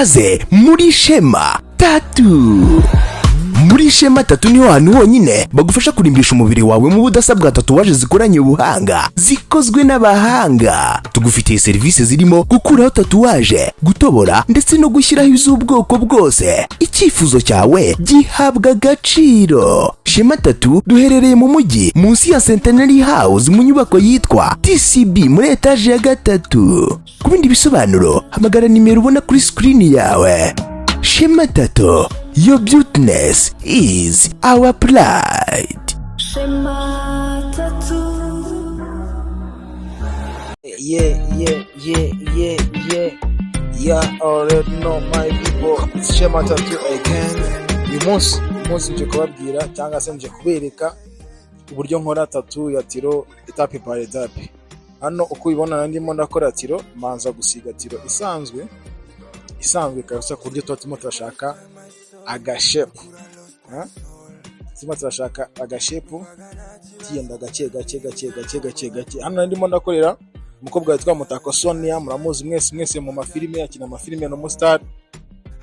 ikaze muri Shema Tattoo. Muri Shema Tattoo niho hantu honyine bagufasha kurimbisha umubiri wawe mu budasa bwa tatuwaje zikoranye ubuhanga, zikozwe n'abahanga. Tugufitiye serivisi zirimo gukuraho tatuwaje, gutobora ndetse no gushyiraho iz'ubwoko bwose. Icyifuzo cyawe gihabwa agaciro. Shema Tattoo duherereye mu mujyi munsi ya Centenary House mu nyubako yitwa TCB muri etaje ya 3. Ku bindi bisobanuro hamagara nimero ubona kuri screen yawe. Shema Tattoo, your beautiness is our pride. Shema Tattoo. Yeah, already know my people. It's Shema Tattoo again. Uyu munsi nje kubabwira cyangwa se nje kubereka uburyo nkora tattoo ya tiro etape par etape. Hano uko ubibona ndimo ndakora tiro, manza gusiga tiro isanzwe kabisa ku buryo tuba turashaka agashepu. Turimo turashaka agashepu tiyenda gake. Hano ndimo ndakorera umukobwa witwa Mutako Sonia, muramuzi mwese mu mafilime, akina amafilime no Mostar.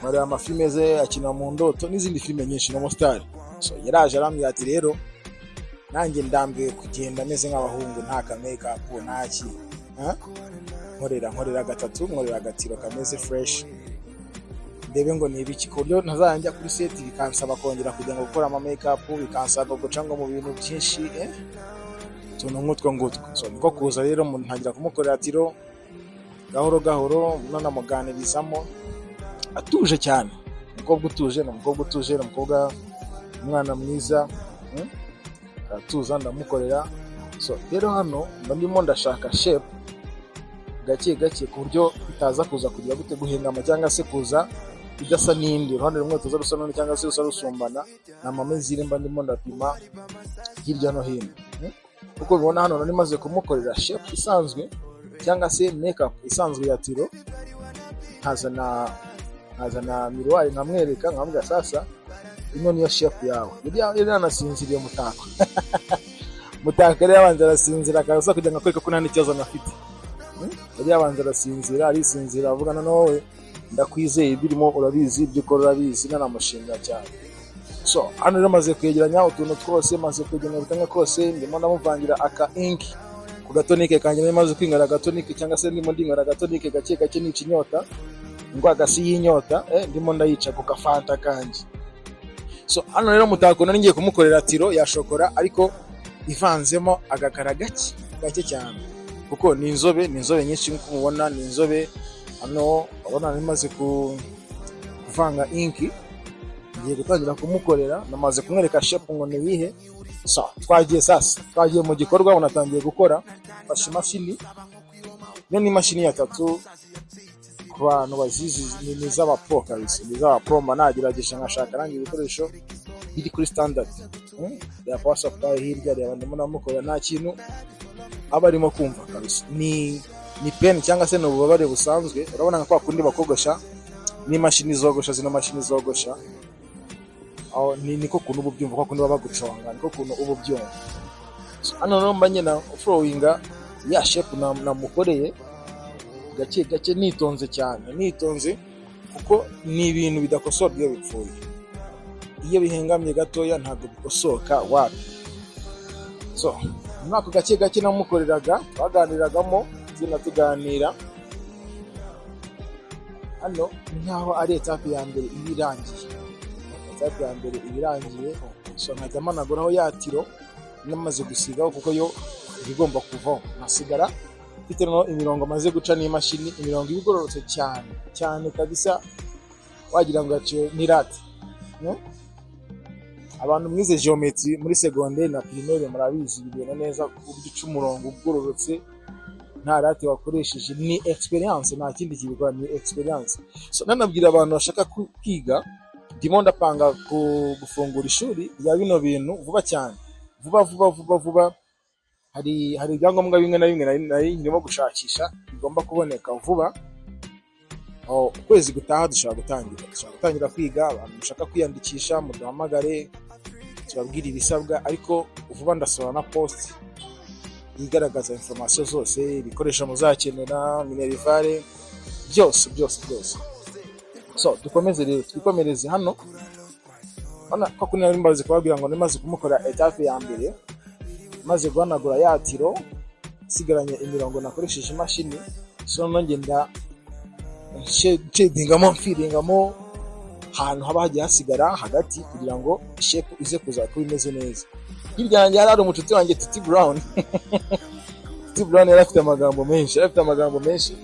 Muri amafilime ze akina mu ndoto n'izindi filime nyinshi no Mostar. So yaraje arambwira ati rero nanjye ndambiwe kugenda meze nk'abahungu nta ka makeup ntaki. Nkorera gatatu, nkorera agatiro kameze fresh. Ndebe ngo ni ibiki ku buryo ntazajya kuri set bikansaba kongera kujya ngo gukora ama makeup, bikansaba guca ngo mu bintu byinshi tuntu ngutwo. So niko kuza rero ntangira kumukorera tiro gahoro nanamuganirizamo atuje cyane. Umukobwa utuje, umukobwa umwana mwiza, atuza ndamukorera. So rero hano ndimo ndashaka shape gake ku buryo itaza kuza kugira gute guhengama cyangwa se kuza idasa n'indi. Uruhande rumwe tuza rusa none cyangwa se rusa rusumbana, namamezire mba ndimo ndapima hirya no hino. Uko bibona hano nari maze kumukorera shape isanzwe cyangwa se makeup isanzwe ya tiro. Hazana miruari nkamwereka, nkamubwira sasa ino niyo shape yawe. Yari anasinziriye Mutako yari yabanza arasinzira akaza kugira ngo akwereke ko nta n'ikibazo afite. Yari yabanza arisinzira avuga noneho ndakwizeye birimo urabizi ibyo ukora urabizi nanamushinga cyane. So hano rero maze kwegeranya utuntu twose, maze kwegeranya bitanga kose, ndimo ndamuvangira aka ink ku gatonike kanjye, maze kwingara gatonike cyangwa se ndimo ndingara gatonike gake nica inyota, ngo agasi y'inyota ndimo ndayica ku kafanta kanjye. So hano rero Mutako nari ngiye kumukorera tiro ya shokora ariko ivanzemo agakara gake cyane, kuko ni inzobe nyinshi nko mubona, ni inzobe. Hano abona nimaze kuvanga inki, ngiye gutangira kumukorera, namaze kumwereka shape ngo niyihe. So twagiye mu gikorwa, unatangiye gukora. Fashe imashini, ni imashini ya tattoo ku bantu bazizi, ni z'abapro kabisa, ni z'abapro. Managerageje nkashaka nanjye ibikoresho biri kuri standard ya power supply hirya reba ndimo namukorera, nta kintu aba arimo kumva kabisa. Ni pen cyangwa se n'ububabare busanzwe. Urabona nka kwa kundi bakogosha n'imashini zogosha, zino mashini zogosha aho niko kuntu ububyumva, kwa kundi baba baguconga niko kuntu ububyumva. Hano no mbanye na flowinga ya shape namukoreye gake nitonze kuko ni ibintu bidakosorwa iyo bipfuye. Iyo bihengamye gatoya ntabwo bikosoka wapi. So mwako gake namukoreraga, twaganiragamo tuganira. Hano nkaho ari etape ya mbere ibirangiye. So nkajya managuraho ya tiro namaze gusigaho, kuko yo igomba kuvaho. Nasigara mfite no imirongo maze guca n'imashini, imirongo ibigororotse cyane kabisa, wagira ngo yaciye n'irate. Abantu mwize geometry muri secondaire na primaire murabizi bibera neza ku buryo uca umurongo ugororotse nta rate wakoresheje. Ni experience, nta kindi kibikora, ni experience. So nanabwira abantu bashaka kwiga, ndimo ndapanga gufungura ishuri ya bino bintu vuba cyane, vuba. Hari ibyangombwa bimwe na bimwe nari ndimo gushakisha bigomba kuboneka vuba. Ukwezi gutaha dushaka gutangira kwiga. Abantu bashaka kwiyandikisha muduhamagare tubabwira ibisabwa, ariko vuba ndasohora na post igaragaza information zose, ibikoresho muzakenera, minerivare, byose. So dukomeze rero twikomereze hano. Bana ko kuni nari mbaze kubabwira ngo nimaze kumukora etape ya mbere, maze guhanagura ya tiro sigaranye imirongo nakoresheje imashini, so ngenda shadingamo mfiringamo ahantu haba hagiye hasigara hagati kugira ngo shape ize kuza kuba imeze neza. Hirya yanjye hari umucuti wanjye Titi Brown. Titi Brown yari afite amagambo menshi,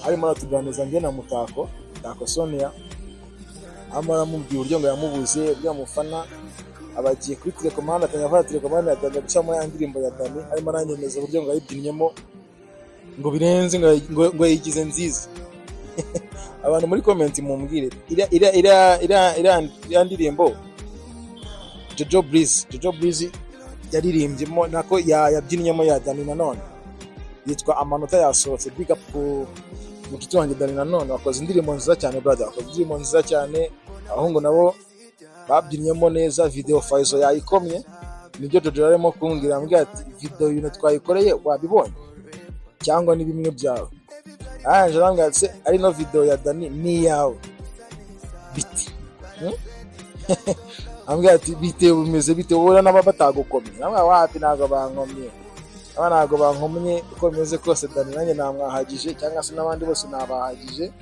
harimo aratuganiza njye na Mutako Sonia, amara mubwira uburyo ngo yamubuze byamufana, abagiye kuri telekomanda atanyava telekomanda yatangiye gucamo ya ndirimbo ya Dani, harimo aranyemeza uburyo ngo yibyinyemo ngo birenze ngo yigize nziza. Abantu muri comment mumbwire ira ndirimbo Jojo Breeze yaririmbyemo nako yabyinyemo ya Dani nanone, yitwa Amanota yasohotse. Big up ku mucuti wanjye Dani nanone, wakoze indirimbo nziza cyane brother, wakoze indirimbo nziza cyane. Abahungu nabo babyinyemo neza, video Faizo yayikomye. Nibyo Jojo yarimo kumbwira, ambwira ati video y'ino twayikoreye wabibonye cyangwa ni bimwe byawe. Anje rangatse ari no video ya Dani ni yawe biti. Ambwira ati bite bimeze bite ubona n'abatagukomye. Namwe wapi nago bankomye. Nago bankomye uko bimeze kose Dani nanjye namwahagije cyangwa se n'abandi bose nabahagije.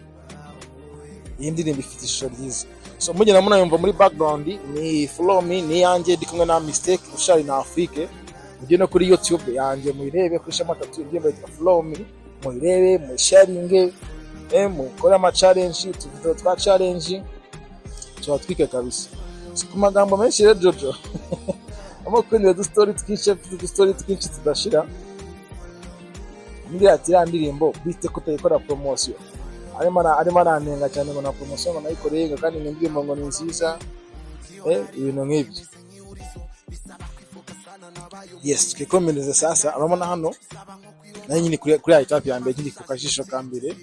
Iyi ndirimbo ifite ishusho ryiza. So mugena munayumva muri background ni Follow Me ni yanjye ndi kumwe na Mistake ushari na Afrique. Mujye no kuri YouTube yanjye muyirebe kuri Shema Tattoo, indirimbo yitwa Follow Me, muyirebe musharinge, mukore ama challenge, tuvideo twa challenge twatwike kabisa. Ku magambo menshi rero Jojo amakuru du story twinshi tudashira. Ngira ati ya ndirimbo bite kutayikora promotion, arimo aranenga cyane ngo na promotion ngo nayikoreye kandi indirimbo ngo ni nziza, ibintu nk'ibyo. Yes, twikomereze sasa. Urabona hano nayo nyine kuri ya etape ya mbere nkiri ku kajisho ka mbere,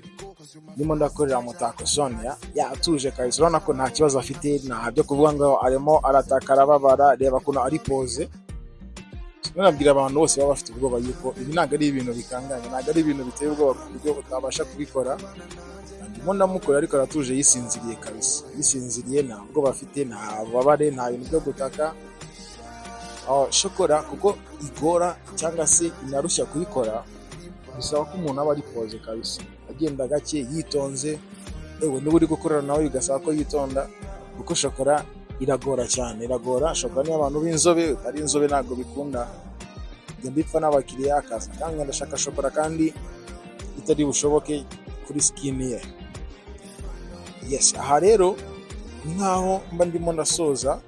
ndimo ndakorera Mutako Sonia yatuje kabisa. Urabona ko nta kibazo afite, nta byo kuvuga ngo arimo aratakara babara. Reba kuno ari pose. Nabwira abantu bose baba bafite ubwoba yuko ibi ntago ari ibintu bikanganye, ntago ari ibintu biteye ubwoba ku buryo utabasha kubikora. Ndimo ndamukora ariko aratuje yisinziriye kabisa, yisinziriye, nta bwoba afite, nta babare, nta bintu byo gutaka. Shokora kuko igora cyangwa se inarushya kuyikora, bisaba ko umuntu aba ari pose kabisa, agenda gake yitonze. Niba uri gukorana nawe bigasaba ko yitonda kuko shokora iragora cyane, iragora. Shokora ni abantu b'inzobe, ari inzobe ntago bikunda. Njye mbipfa n'abakiriya akaza kandi ndashaka shokora kandi itari bushoboke kuri skin ye. Yes, aha rero nkaho mba ndimo ndasoza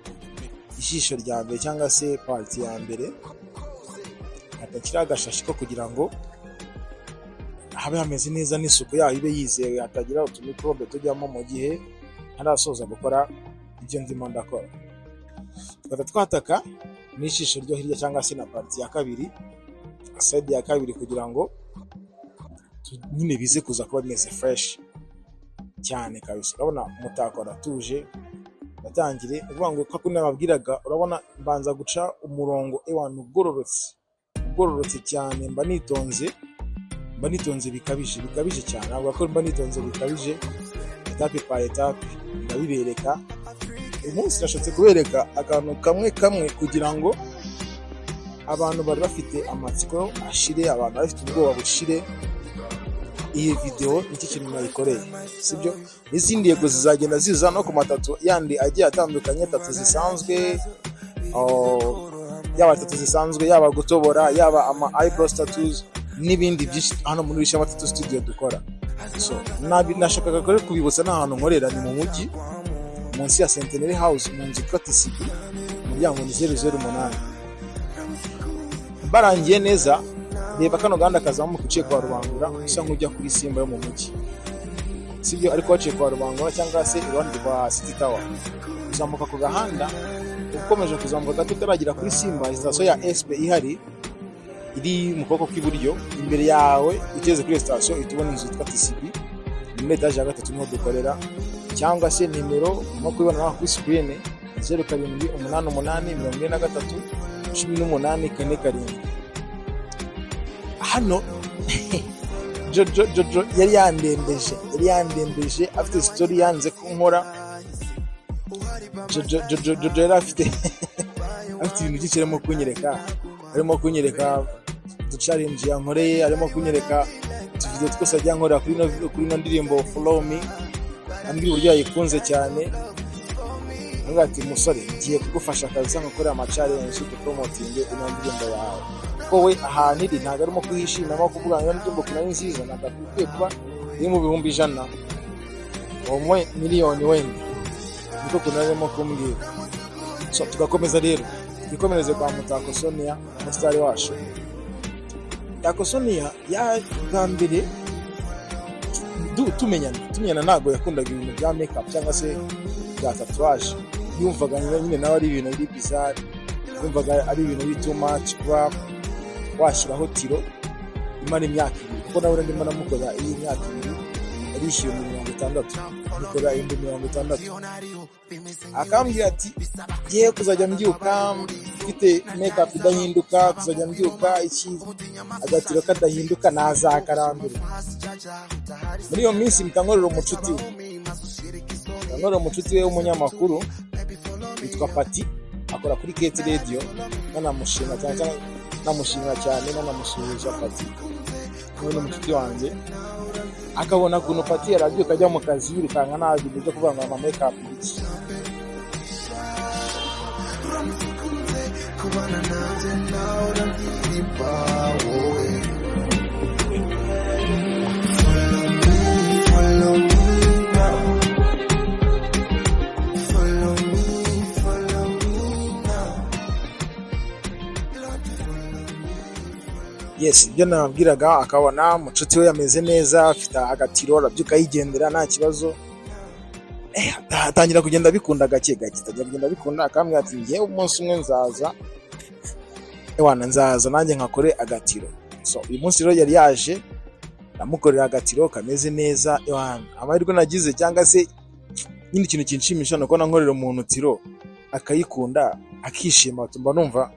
ijisho rya mbere cyangwa se party ya mbere, hatakira agashashi ko kugira ngo habe hameze neza n'isuku yaho ibe yizewe, hatagira utumikrobe tujyamo mu gihe ntarasoza gukora ibyo ndimo ndakora. Twataka n'ijisho ryo hirya cyangwa se na party ya kabiri, side ya kabiri, kugira ngo nyine bize kuza kuba bimeze fresh cyane kabisa. Urabona Mutako aratuje, batangire uvuga ngo ko nababwiraga. Urabona mbanza guca umurongo ewana ugororotse cyane, mba nitonze bikabije cyane. Ntabwo ko mba nitonze bikabije, etape pa etape ndabibereka. Umunsi nashatse kubereka akantu kamwe kugira ngo abantu bari bafite amatsiko ashire, abantu bafite ubwoba bushire. Iyi video nicyo kintu nayikoreye, sibyo? N'izindi yego zizagenda ziza no ku matatu yandi agiye atandukanye, tatu zisanzwe, yaba tatu zisanzwe, yaba gutobora, yaba ama eyebrow tattoos n'ibindi byinshi hano muri Shema Tattoo studio dukora. So nashakaga kubibutsa n'ahantu nkorera ni mu mujyi munsi ya Centenary House mu nzu yitwa TCB, umuryango ni 008. Barangiye neza, reba kano gahanda kazamuka uciye kwa Rubangura usa nk'ujya kuri Simba yo mu mujyi, sibyo? Ariko waciye kwa Rubangura cyangwa se iruhande rwa City Tower, uzamuka ku gahanda ukomeje kuzamuka gato utaragira kuri Simba. Station ya SP ihari iri mu kuboko kw'iburyo, imbere yawe ugeze kuri station itubona inzu yitwa TCB muri etage ya gatatu niho dukorera, cyangwa se nimero nko kubibona kuri screen 0788431847. Hano Jojo yari yandembeje afite story yanze kunkora. Jojo yari afite ibintu byinshi arimo kunyereka challenge yankoreye, arimo kunyereka video twose ajya nkorera kuri no ndirimbo Follow Me, ambwira uburyo yayikunze cyane. Ati musore ngiye kugufasha akazi nkakora ama challenge to promoting ino ndirimbo yawe, ko we ahantu iri ntago arimo kwishima no kuvuga ngo ndirimbo kuna nziza nagakwiye kuba iri mu bihumbi 100 omwe miliyoni wenda, niko kunarimo kumbwira. So tugakomeza rero ikomereze kwa Mutako Sonia mustari washo. Mutako Sonia ya gambire tumenyana ntago yakundaga ibintu bya makeup cyangwa se bya tatouage. Yumvaga nyine nawe ari ibintu biri bizarre, yumvaga ari ibintu biri too much kuba washyiraho tiro imana imyaka 2, kuko nawe ndimo namukora iyi myaka 2 arishyuye 60, nikora 60. Akambwira ati giye kuzajya mbyuka mfite makeup idahinduka, kuzajya mbyuka iki agatiro kadahinduka nazakarambira. Muri iyo minsi mtankorera umucuti we w'umunyamakuru witwa Pati, akora kuri Kate Radio. Nanamushimira cyane nanamusubiza Pati, ni umucuti wanjye. Akabona kuno Pati yarabyuka ajya mu kazi yirukanga nta bintu byo kuvuga ngo ama makeup iki. Yes, ibyo nabwiraga. Akabona mucuti we yameze neza, afite agatiro, arabyuka yigendera nta kibazo. Atangira kugenda bikunda gake kugenda bikunda. Akambwira ati ngiye umunsi umwe nzaza nanjye nkakore agatiro. So uyu munsi rero yari yaje namukorera agatiro kameze neza. Amahirwe nagize cyangwa se nyine ikintu kinshimisha nuko nankorera umuntu tiro akayikunda akishima, tumba numva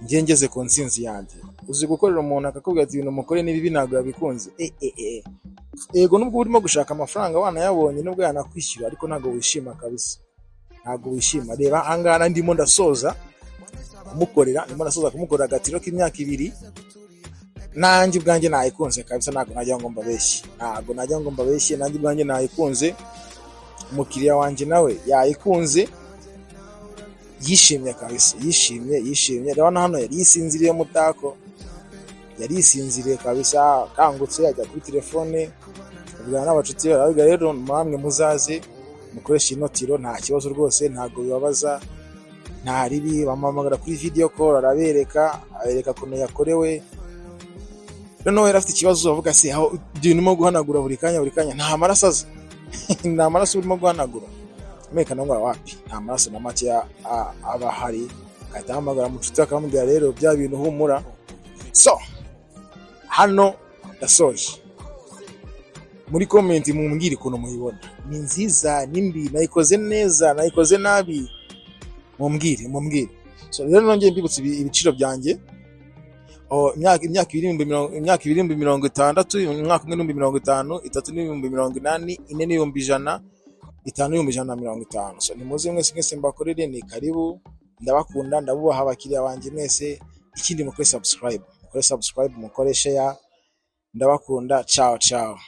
ngengeze ku nsinzi yanjye. Uzi gukorera umuntu akakubwira ati ibintu mukore nibi ntago yabikunze, ego nubwo urimo gushaka amafaranga wanayabonye nubwo yanakwishyura, ariko ntago wishima kabisa, ntago wishima. Reba angana ndimo ndasoza kumukorera agatiro k'imyaka 2, nanjye ubwanjye nayikunze kabisa. Ntago najya ngo mbabeshye, nanjye ubwanjye nayikunze, umukiriya wanjye nawe yayikunze, yishimye kabisa, yishimye. Rero hano yari yisinziriye Mutako, yari yisinziriye kabisa. Kangutse ajya kuri telefone ubwana n'abacuti be, aravuga rero mwamwe muzaze mukoresha inotiro nta kibazo rwose, ntago bibabaza, nta ribi. Bamamagara kuri video call, abereka kuno yakorewe. Rero yari afite ikibazo, avuga se aho ndimo guhanagura buri kanya nta maraso aza nta maraso urimo guhanagura. Meka nangwa wapi, nta maraso na make aba hari. Akatamagara mucuti akamubwira rero bya bintu humura. So hano ndasoje. Muri comment mumbwire ukuntu muyibona, ni nziza nimbi, nayikoze neza nayikoze nabi, mumbwire. So rero nongeye mbibutse ibiciro byanjye. Imyaka 2,60, umwaka 1,50, 3,50, 4,100, 5,150. So ni muzi mwese mbakorere, ni karibu, ndabakunda, ndabubaha abakiriya banjye mwese. Ikindi mukore subscribe, mukore share. Ndabakunda, ciao.